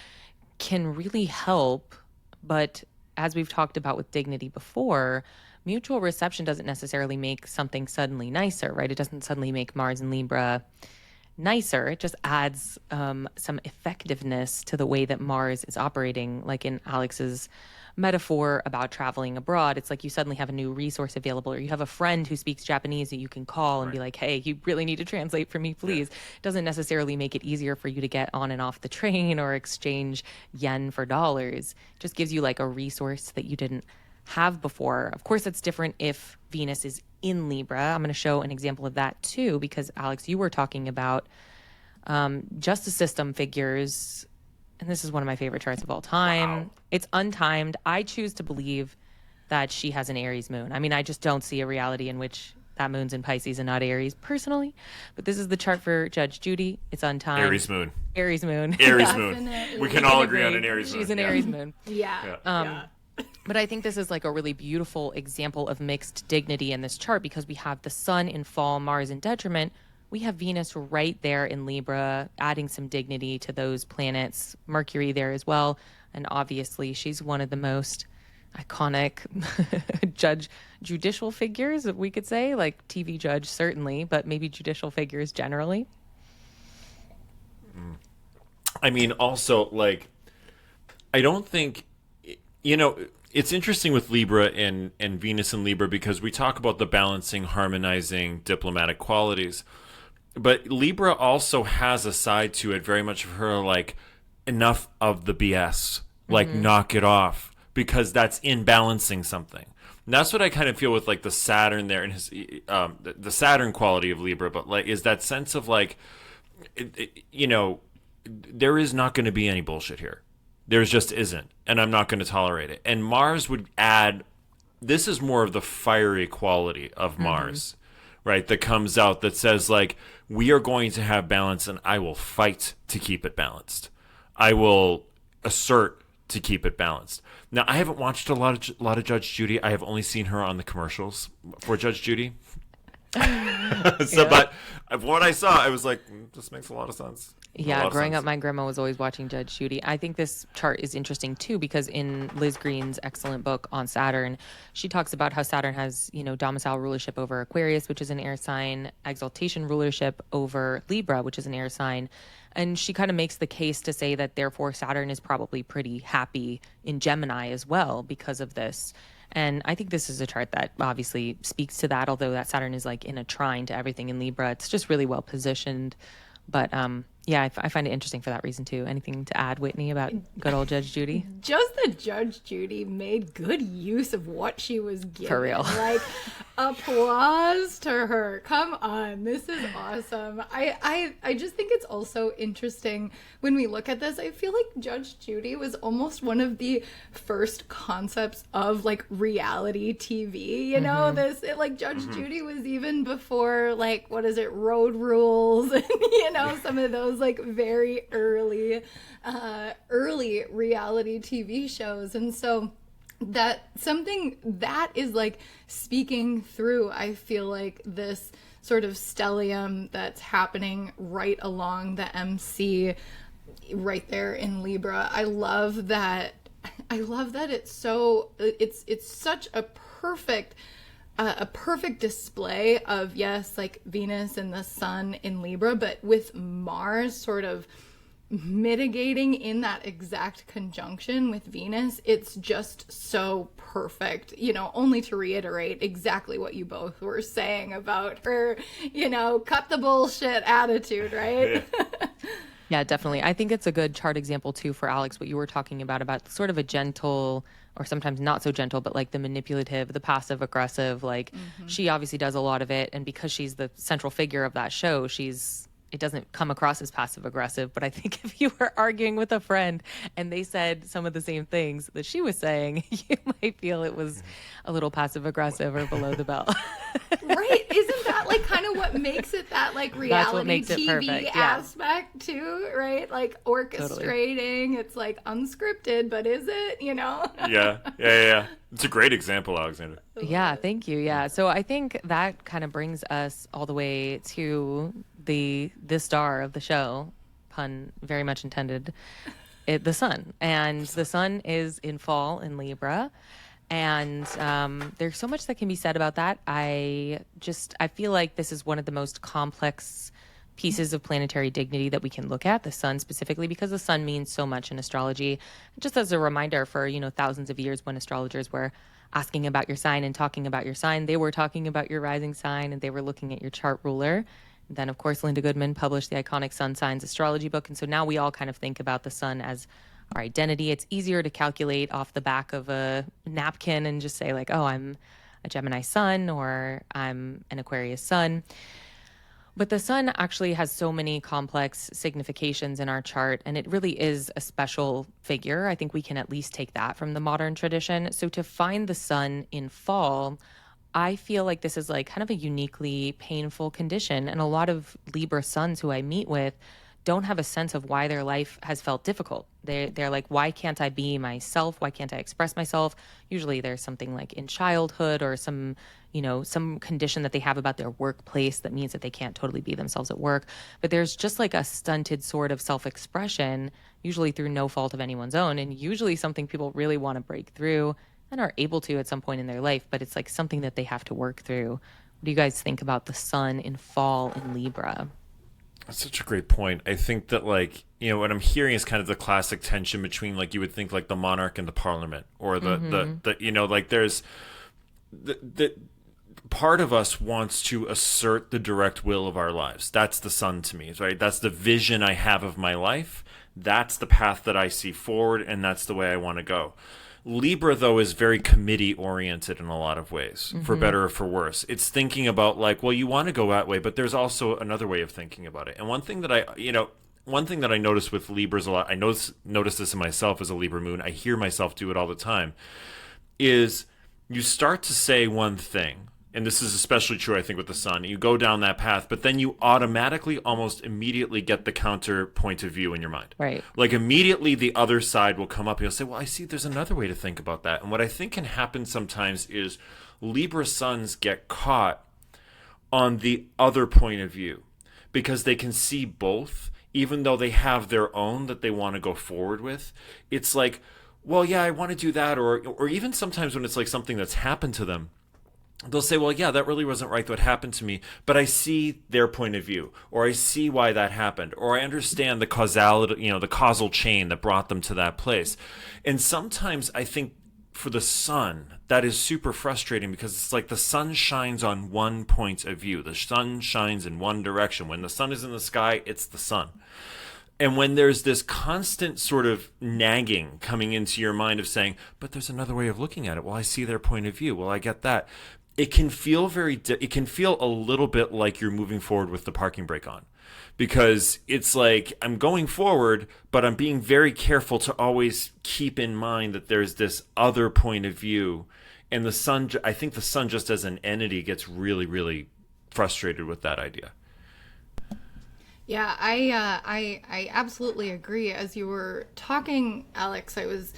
can really help. But as we've talked about with dignity before, mutual reception doesn't necessarily make something suddenly nicer, right? It doesn't suddenly make Mars and Libra nicer. It just adds some effectiveness to the way that Mars is operating. Like in Alex's metaphor about traveling abroad, it's like you suddenly have a new resource available, or you have a friend who speaks Japanese that you can call and be like, hey, you really need to translate for me, please. It doesn't necessarily make it easier for you to get on and off the train or exchange yen for dollars. It just gives you like a resource that you didn't have before. Of course, it's different if Venus is in Libra. I'm going to show an example of that too, because Alex, you were talking about justice system figures, and this is one of my favorite charts of all time. Wow. It's untimed. I choose to believe that she has an Aries moon. I mean, I just don't see a reality in which that moon's in Pisces and not Aries personally. But this is the chart for Judge Judy. It's untimed.
Aries moon.
Aries moon.
Aries moon. We can all agree on an Aries moon.
She's an Aries moon.
Yeah.
But I think this is like a really beautiful example of mixed dignity in this chart, because we have the sun in fall, Mars in detriment. We have Venus right there in Libra, adding some dignity to those planets. Mercury there as well. And obviously, she's one of the most iconic judicial figures, if we could say, like TV judge, certainly, but maybe judicial figures generally.
I mean, also, like, I don't think, it's interesting with Libra and Venus and Libra, because we talk about the balancing, harmonizing, diplomatic qualities. But Libra also has a side to it, very much of her, like, enough of the BS, like, knock it off, because that's in balancing something. And that's what I kind of feel with, like, the Saturn there, and his the Saturn quality of Libra, but, like, is that sense of, like, there is not going to be any bullshit here. There just isn't, and I'm not going to tolerate it. And Mars would add, this is more of the fiery quality of Mars, right, that comes out, that says, like, we are going to have balance, and I will fight to keep it balanced. I will assert to keep it balanced. Now, I haven't watched a lot of Judge Judy. I have only seen her on the commercials for Judge Judy. But what I saw, I was like, this makes a lot of sense.
Yeah, growing up, my grandma was always watching Judge Judy. I think this chart is interesting too, because in Liz Green's excellent book on Saturn, she talks about how Saturn has, domicile rulership over Aquarius, which is an air sign, exaltation rulership over Libra, which is an air sign. And she kind of makes the case to say that therefore Saturn is probably pretty happy in Gemini as well because of this. And I think this is a chart that obviously speaks to that, although that Saturn is like in a trine to everything in Libra. It's just really well positioned. But yeah, I find it interesting for that reason too. Anything to add, Whitney, about good old Judge Judy?
Just that Judge Judy made good use of what she was given.
For real.
Like, applause to her. Come on. This is awesome. I just think it's also interesting when we look at this. I feel like Judge Judy was almost one of the first concepts of like reality TV. Judge Judy was even before, like, what is it, Road Rules, and some of those like very early reality TV shows. And so that something that is like speaking through, I feel like, this sort of stellium that's happening right along the MC right there in Libra. I love that it's such a perfect display of, yes, like Venus and the sun in Libra, but with Mars sort of mitigating in that exact conjunction with Venus. It's just so perfect, only to reiterate exactly what you both were saying about her, cut the bullshit attitude, right?
Yeah, definitely. I think it's a good chart example too for Alex, what you were talking about sort of a gentle, or sometimes not so gentle, but like the manipulative, the passive aggressive, like she obviously does a lot of it. And because she's the central figure of that show, it doesn't come across as passive aggressive. But I think if you were arguing with a friend and they said some of the same things that she was saying, you might feel it was a little passive aggressive or below the belt.
Right. Isn't that like kind of what makes it that like reality TV aspect too, right? Like orchestrating. Totally. It's like unscripted, but is it,
Yeah. It's a great example, Alexandra.
Yeah, thank you. Yeah. So I think that kind of brings us all the way to the star of the show, pun very much intended. the sun. And the sun is in fall in Libra. And there's so much that can be said about that. I feel like this is one of the most complex pieces of planetary dignity that we can look at, the sun specifically, because the sun means so much in astrology. Just as a reminder, for thousands of years, when astrologers were asking about your sign and talking about your sign, they were talking about your rising sign, and they were looking at your chart ruler. And then, of course, Linda Goodman published the iconic Sun Signs astrology book. And so now we all kind of think about the sun as our identity. It's easier to calculate off the back of a napkin and just say, like, oh, I'm a Gemini sun, or I'm an Aquarius sun. But the sun actually has so many complex significations in our chart, and it really is a special figure. I think we can at least take that from the modern tradition. So to find the sun in fall, I feel like this is like kind of a uniquely painful condition. And a lot of Libra suns who I meet with don't have a sense of why their life has felt difficult. They're like, why can't I be myself? Why can't I express myself? Usually there's something like in childhood or some condition that they have about their workplace that means that they can't totally be themselves at work. But there's just like a stunted sort of self-expression, usually through no fault of anyone's own, and usually something people really want to break through and are able to at some point in their life, but it's like something that they have to work through. What do you guys think about the sun in fall in Libra?
That's such a great point. I think that, like, what I'm hearing is kind of the classic tension between, like, you would think, like, the monarch and the parliament, or the like, there's the part of us wants to assert the direct will of our lives. That's the sun to me, right? That's the vision I have of my life. That's the path that I see forward, and that's the way I want to go. Libra, though, is very committee-oriented in a lot of ways, for better or for worse. It's thinking about, like, well, you want to go that way, but there's also another way of thinking about it. And one thing that I notice with Libras a lot, I notice this in myself as a Libra moon, I hear myself do it all the time, is you start to say one thing, and this is especially true, I think, with the sun. You go down that path, but then you automatically, almost immediately get the counter point of view in your mind.
Right.
Like, immediately the other side will come up, and you'll say, well, I see there's another way to think about that. And what I think can happen sometimes is Libra suns get caught on the other point of view because they can see both, even though they have their own that they want to go forward with. It's like, well, yeah, I want to do that. Or even sometimes when it's like something that's happened to them, they'll say, well, yeah, that really wasn't right what happened to me, but I see their point of view, or I see why that happened, or I understand the causality, the causal chain that brought them to that place. And sometimes I think for the sun, that is super frustrating because it's like the sun shines on one point of view. The sun shines in one direction. When the sun is in the sky, it's the sun. And when there's this constant sort of nagging coming into your mind of saying, but there's another way of looking at it. Well, I see their point of view. Well, I get that. It can feel a little bit like you're moving forward with the parking brake on, because it's like I'm going forward, but I'm being very careful to always keep in mind that there's this other point of view. And the sun, I think the sun just as an entity gets really, really frustrated with that idea.
Yeah, I absolutely agree. As you were talking, Alex, I was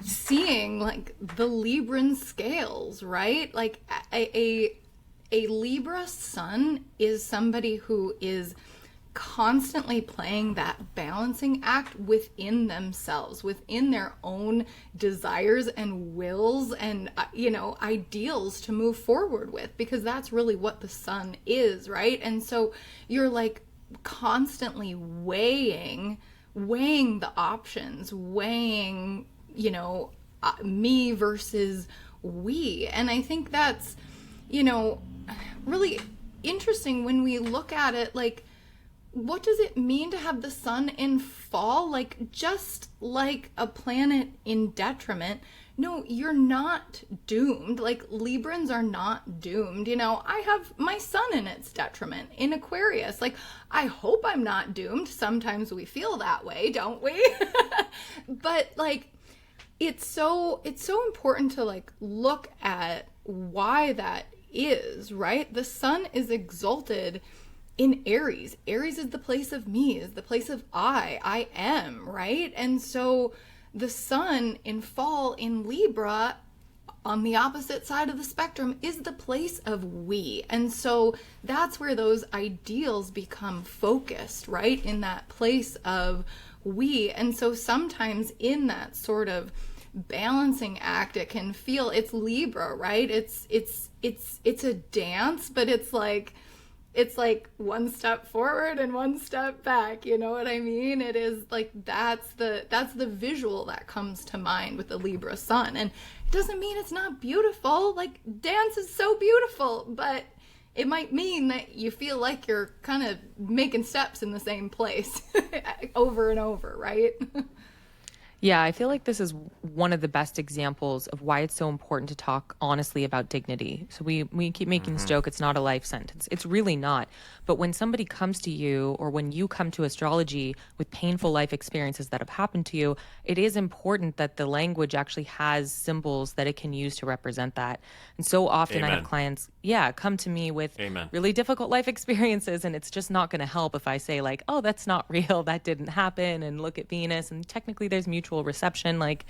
seeing like the Libran scales, right? Like a Libra sun is somebody who is constantly playing that balancing act within themselves, within their own desires and wills and ideals to move forward with, because that's really what the sun is, right? And so you're like constantly weighing the options, weighing me versus we. And I think that's really interesting when we look at it. Like, what does it mean to have the sun in fall? Like, just like a planet in detriment. No, you're not doomed. Like, Librans are not doomed. I have my sun in its detriment in Aquarius. Like, I hope I'm not doomed. Sometimes we feel that way, don't we? But like, it's so important to like look at why that is, right? The sun is exalted in Aries. Aries is the place of me, is the place of I am, right? And so the sun in fall in Libra on the opposite side of the spectrum is the place of we. And so that's where those ideals become focused, right? In that place of we. And so sometimes in that sort of balancing act, it can feel, it's Libra, right? It's a dance, but it's like one step forward and one step back. You know what I mean? It is like, that's the visual that comes to mind with the Libra sun. And it doesn't mean it's not beautiful. Like, dance is so beautiful, but it might mean that you feel like you're kind of making steps in the same place over and over, right?
Yeah, I feel like this is one of the best examples of why it's so important to talk honestly about dignity. So we keep making this joke, it's not a life sentence. It's really not. But when somebody comes to you, or when you come to astrology with painful life experiences that have happened to you, it is important that the language actually has symbols that it can use to represent that. And so often I have clients, come to me with really difficult life experiences, and it's just not going to help if I say like, oh, that's not real, that didn't happen, and look at Venus, and technically there's mutual reception. Like,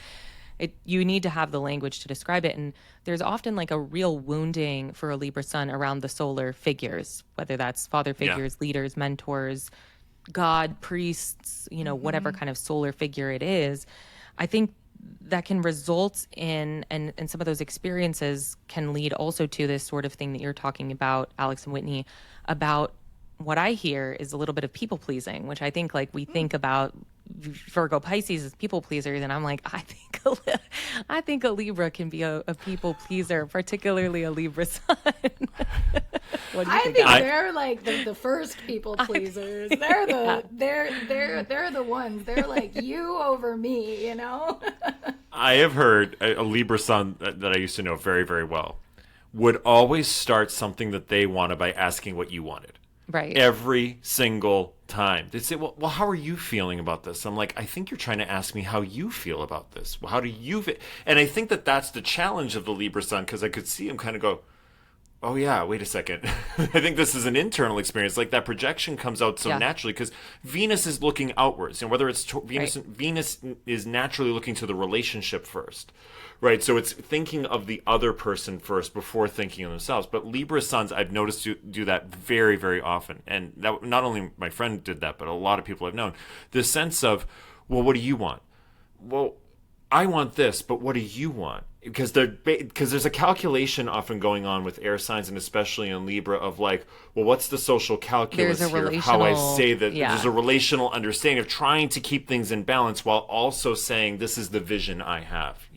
you need to have the language to describe it. And there's often like a real wounding for a Libra sun around the solar figures, whether that's father figures, leaders, mentors, God, priests, whatever kind of solar figure it is. I think that can result in, and some of those experiences can lead also to this sort of thing that you're talking about, Alex and Whitney, about what I hear is a little bit of people pleasing, which I think like we think about Virgo Pisces as people pleasers, and I'm like, I think a Libra can be a people pleaser, particularly a Libra sun. What do you think?
They're like the first people pleasers. They're the ones. They're like, you over me,
I have heard a Libra sun that I used to know very, very well would always start something that they wanted by asking what you wanted.
Right.
Every single time. They'd say, well, how are you feeling about this? I'm like, I think you're trying to ask me how you feel about this. Well, how do you feel? And I think that that's the challenge of the Libra sun, because I could see him kind of go, oh, yeah, wait a second. I think this is an internal experience. Like, that projection comes out so naturally, because Venus is looking outwards. And whether it's Venus is naturally looking to the relationship first. Right, so it's thinking of the other person first before thinking of themselves. But Libra suns, I've noticed do that very, very often. And that, not only my friend did that, but a lot of people I've known. The sense of, well, what do you want? Well, I want this, but what do you want? Because there's a calculation often going on with air signs, and especially in Libra, of like, well, what's the social calculus here? How I say that there's a relational understanding of trying to keep things in balance while also saying this is the vision I have,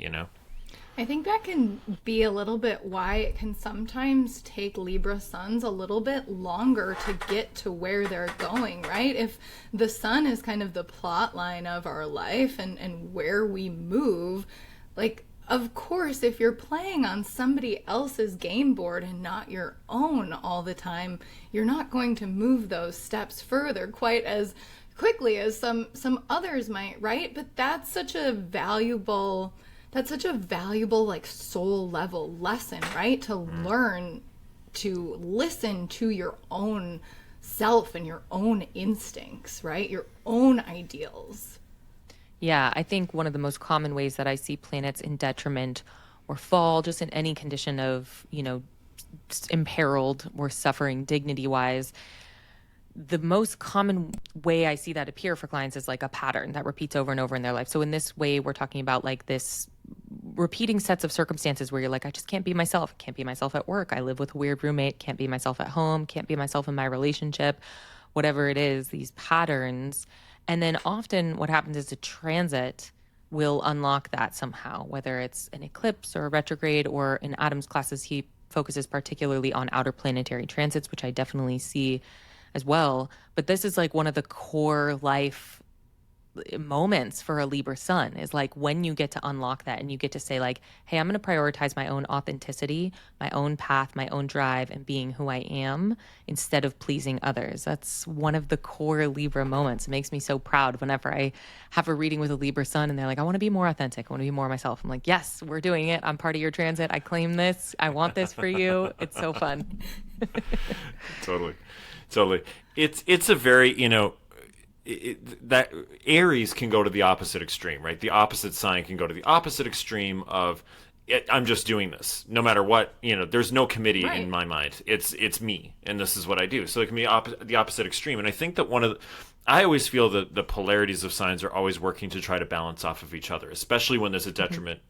I think that can be a little bit why it can sometimes take Libra suns a little bit longer to get to where they're going, right? If the sun is kind of the plot line of our life and where we move, like, of course, if you're playing on somebody else's game board and not your own all the time, you're not going to move those steps further quite as quickly as some others might, right? But that's such a valuable like soul level lesson, right? To learn to listen to your own self and your own instincts, right? Your own ideals.
Yeah, I think one of the most common ways that I see planets in detriment or fall, just in any condition of, imperiled or suffering dignity-wise, the most common way I see that appear for clients is like a pattern that repeats over and over in their life. So in this way, we're talking about like this repeating sets of circumstances where you're like, I just can't be myself. Can't be myself at work. I live with a weird roommate. Can't be myself at home. Can't be myself in my relationship. Whatever it is, these patterns. And then often what happens is a transit will unlock that somehow, whether it's an eclipse or a retrograde, or in Adam's classes, he focuses particularly on outer planetary transits, which I definitely see as well. But this is like one of the core life moments for a Libra sun, is like when you get to unlock that and you get to say like, hey, I'm going to prioritize my own authenticity, my own path, my own drive, and being who I am instead of pleasing others. That's one of the core Libra moments. It makes me so proud whenever I have a reading with a Libra sun and they're like, I want to be more authentic. I want to be more myself. I'm like, yes, we're doing it. I'm part of your transit. I claim this. I want this for you. It's so fun.
Totally. It's a very, that Aries can go to the opposite extreme, right? The opposite sign can go to the opposite extreme of I'm just doing this no matter what. There's no committee
Right.
in my mind. It's me, and this is what I do. So it can be the opposite extreme. And I think that I always feel that the polarities of signs are always working to try to balance off of each other, especially when there's a detriment,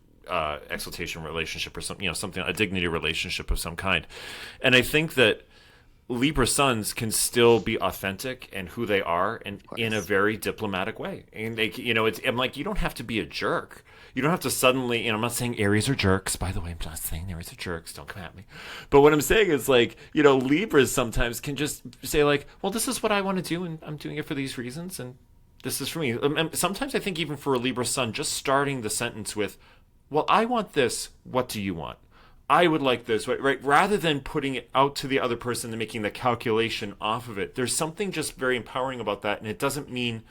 exaltation relationship or something, a dignity relationship of some kind. And I think that Libra suns can still be authentic and who they are, and in a very diplomatic way. And I'm like, you don't have to be a jerk. You don't have to suddenly, I'm not saying Aries are jerks, by the way. I'm not saying Aries are jerks. Don't come at me. But what I'm saying is, like, Libras sometimes can just say, like, well, this is what I want to do, and I'm doing it for these reasons, and this is for me. And sometimes I think even for a Libra sun, just starting the sentence with, well, I want this. What do you want? I would like this, right? Rather than putting it out to the other person and making the calculation off of it. There's something just very empowering about that. And it doesn't mean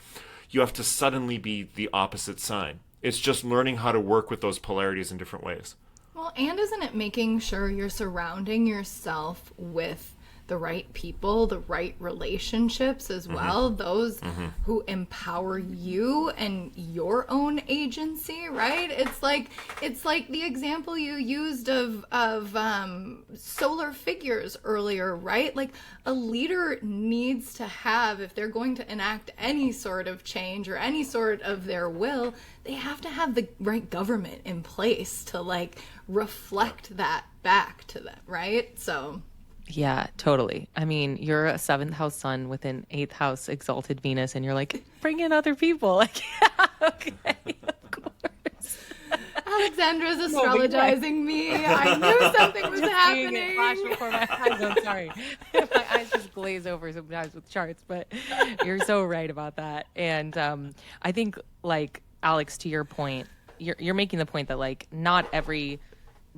you have to suddenly be the opposite sign. It's just learning how to work with those polarities in different ways.
Well, and isn't it making sure you're surrounding yourself with the right people, the right relationships as well, those who empower you and your own agency, right? It's like the example you used of solar figures earlier, right? Like, a leader needs to have, if they're going to enact any sort of change or any sort of their will, they have to have the right government in place to, like, reflect that back to them, right? So
Yeah, totally. I mean, you're a 7th house sun with an 8th house exalted Venus, and you're like, bring in other people. Like, yeah, okay, of course.
Alexandra's astrologizing me. I knew something was happening.
It flashed before my eyes. I'm sorry. My eyes just glaze over sometimes with charts, but you're so right about that. And I think, like, Alex, to your point, you're making the point that, like, not every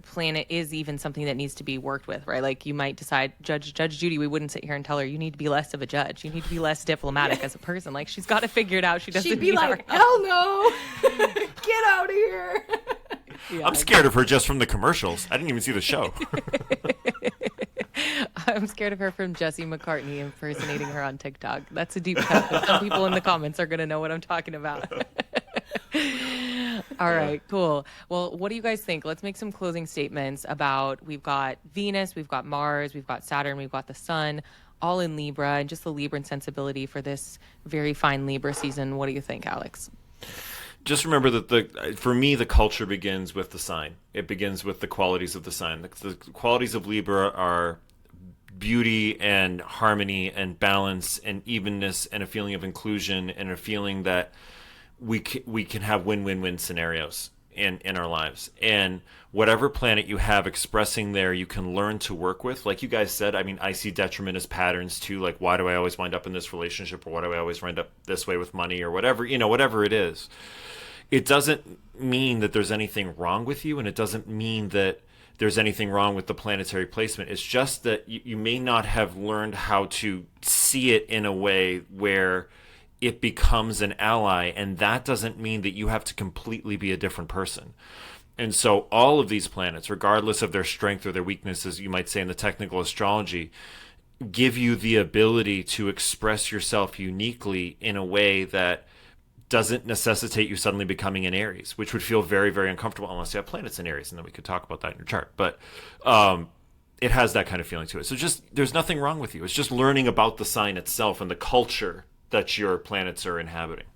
planet is even something that needs to be worked with, right? Like, you might decide, Judge Judy, we wouldn't sit here and tell her, you need to be less of a judge. You need to be less diplomatic as a person. Like, she's got to figure it out. She doesn't
She'd be
need
like,
our help.
hell no. Get out of here.
Yeah,
I'm scared of her just from the commercials. I didn't even see the show.
I'm scared of her from Jesse McCartney impersonating her on TikTok. That's a deep cut, but some people in the comments are going to know what I'm talking about. All right, cool. Well, what do you guys think? Let's make some closing statements about, we've got Venus, we've got Mars, we've got Saturn, we've got the Sun, all in Libra, and just the Libran sensibility for this very fine Libra season. What do you think, Alex?
Just remember that for me, the culture begins with the sign. It begins with the qualities of the sign. The qualities of Libra are beauty and harmony and balance and evenness and a feeling of inclusion and a feeling that we can have win-win-win scenarios in our lives. And whatever planet you have expressing there, you can learn to work with. Like you guys said, I mean, I see detriment as patterns too. Like, why do I always wind up in this relationship, or why do I always wind up this way with money, or whatever, whatever it is. It doesn't mean that there's anything wrong with you, and it doesn't mean that there's anything wrong with the planetary placement. It's just that you may not have learned how to see it in a way where it becomes an ally, and that doesn't mean that you have to completely be a different person. And so all of these planets, regardless of their strength or their weaknesses, you might say in the technical astrology, give you the ability to express yourself uniquely in a way that doesn't necessitate you suddenly becoming an Aries, which would feel very, very uncomfortable unless you have planets in Aries, and then we could talk about that in your chart. But it has that kind of feeling to it. So just, there's nothing wrong with you. It's just learning about the sign itself and the culture that your planets are inhabiting.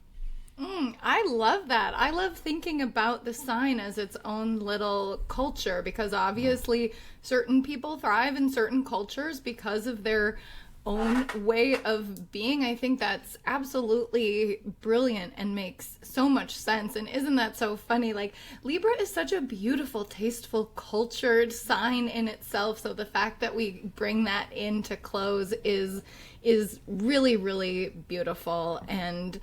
I love that. I love thinking about the sign as its own little culture, because obviously certain people thrive in certain cultures because of their own way of being. I think that's absolutely brilliant and makes so much sense. And isn't that so funny? Like, Libra is such a beautiful, tasteful, cultured sign in itself. So the fact that we bring that into close is really, really beautiful. And,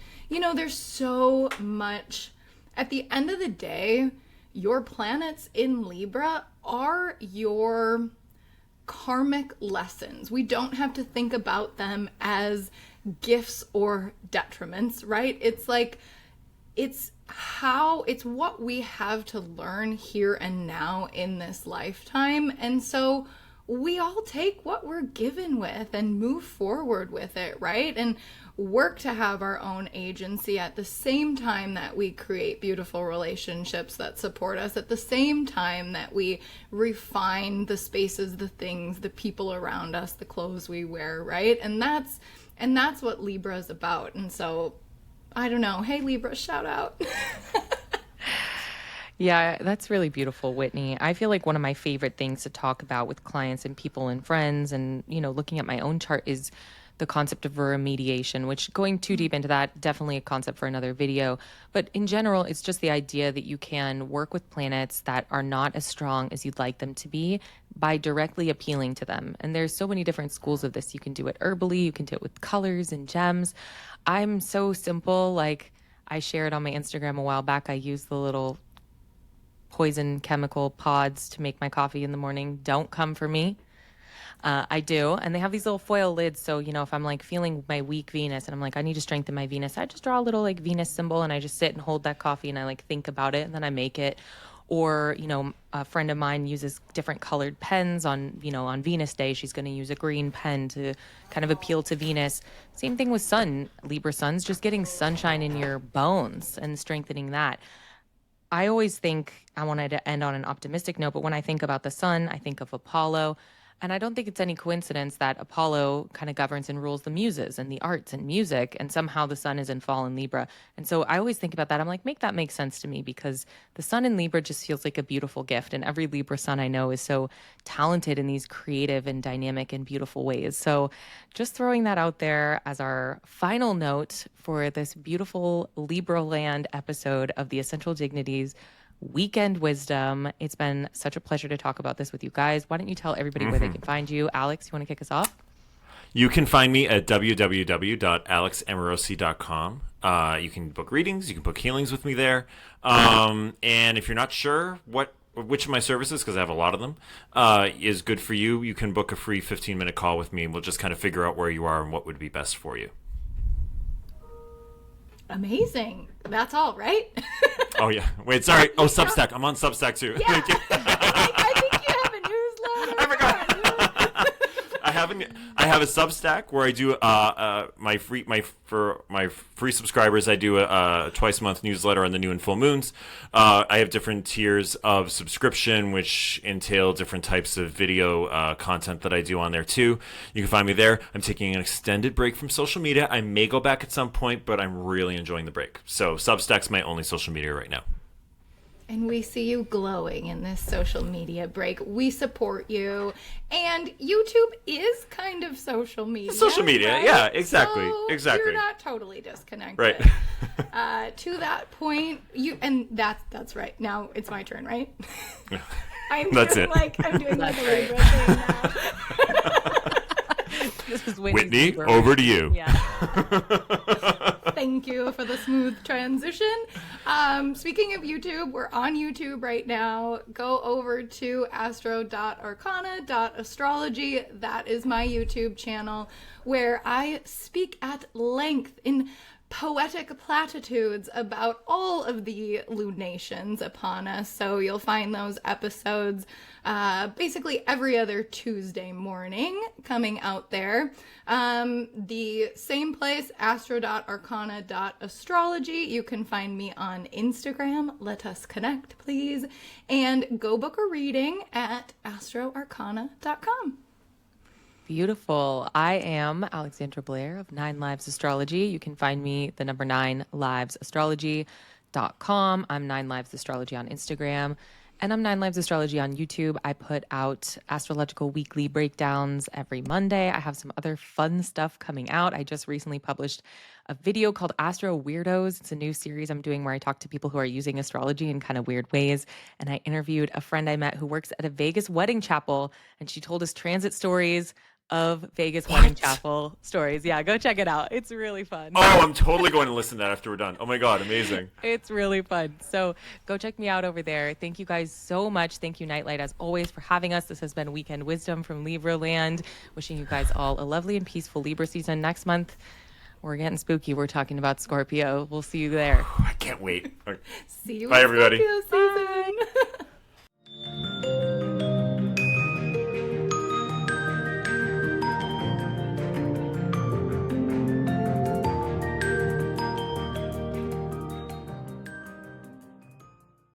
there's so much. At the end of the day, your planets in Libra are your karmic lessons. We don't have to think about them as gifts or detriments, right? It's like, it's what we have to learn here and now in this lifetime. And so we all take what we're given with and move forward with it, right? And work to have our own agency at the same time that we create beautiful relationships that support us, at the same time that we refine the spaces, the things, the people around us, the clothes we wear, right? And that's what Libra is about. And so, I don't know. Hey, Libra, shout out.
Yeah, that's really beautiful, Whitney. I feel like one of my favorite things to talk about with clients and people and friends and, looking at my own chart is the concept of remediation, which, going too deep into that, definitely a concept for another video. But in general, it's just the idea that you can work with planets that are not as strong as you'd like them to be by directly appealing to them. And there's so many different schools of this. You can do it herbally, you can do it with colors and gems. I'm so simple. Like, I shared on my Instagram a while back, I use the little poison chemical pods to make my coffee in the morning. Don't come for me. I do. And they have these little foil lids. So, if I'm like feeling my weak Venus and I'm like, I need to strengthen my Venus, I just draw a little like Venus symbol and I just sit and hold that coffee and I like think about it and then I make it. Or, a friend of mine uses different colored pens on Venus Day. She's going to use a green pen to kind of appeal to Venus. Same thing with Sun, Libra Suns, just getting sunshine in your bones and strengthening that. I always think, I wanted to end on an optimistic note, but when I think about the sun, I think of Apollo. And I don't think it's any coincidence that Apollo kind of governs and rules the muses and the arts and music, and somehow the sun is in fall in Libra. And so I always think about that. I'm like, make that make sense to me, because the sun in Libra just feels like a beautiful gift. And every Libra sun I know is so talented in these creative and dynamic and beautiful ways. So just throwing that out there as our final note for this beautiful Libra land episode of the Essential Dignities Weekend Wisdom. It's been such a pleasure to talk about this with you guys. Why don't you tell everybody where they can find you? Alex, you want to kick us off?
You can find me at www.alexamorosi.com. You can book readings. You can book healings with me there. And if you're not sure which of my services, because I have a lot of them, is good for you, you can book a free 15-minute call with me, and we'll just kind of figure out where you are and what would be best for you.
Amazing. That's all, right?
Oh, yeah. Wait, sorry. Oh, Substack. I'm on Substack, too.
Yeah. I think you have a newsletter.
I forgot. I have a Substack where I do for my free subscribers, I do a twice a month newsletter on the new and full moons. I have different tiers of subscription, which entail different types of video content that I do on there too. You can find me there. I'm taking an extended break from social media. I may go back at some point, but I'm really enjoying the break. So Substack's my only social media right now.
And we see you glowing in this social media break. We support you. And YouTube is kind of social media.
Social media,
right?
Yeah, exactly.
So
exactly.
You're not totally disconnected.
Right.
To that point, that's right. Now it's my turn, right?
That's it.
I'm doing like a Libra thing now.
This is
Whitney, over to you.
Yeah.
Thank you for the smooth transition. Speaking of YouTube, we're on YouTube right now. Go over to astro.arcana.astrology. That is my YouTube channel where I speak at length in poetic platitudes about all of the lunations upon us. So you'll find those episodes basically every other Tuesday morning coming out there. The same place, astro.arcana.astrology. You can find me on Instagram. Let us connect, please. And go book a reading at astroarcana.com.
Beautiful. I am Alexandra Blair of 9 Lives Astrology. You can find me the number 9livesastrology.com. I'm 9 Lives Astrology on Instagram. And I'm 9 Lives Astrology on YouTube. I put out astrological weekly breakdowns every Monday. I have some other fun stuff coming out. I just recently published a video called Astro Weirdos. It's a new series I'm doing where I talk to people who are using astrology in kind of weird ways. And I interviewed a friend I met who works at a Vegas wedding chapel, and she told us transit stories of Vegas wedding chapel stories. Yeah, go check it out. It's really fun.
Oh, I'm totally going to listen to that after we're done. Oh my God, amazing.
It's really fun. So go check me out over there. Thank you guys so much. Thank you, Nightlight, as always, for having us. This has been Weekend Wisdom from Libra Land. Wishing you guys all a lovely and peaceful Libra season. Next month, we're getting spooky. We're talking about Scorpio. We'll see you there.
I can't wait.
See you
Bye,
in
everybody.
Scorpio season.
Bye.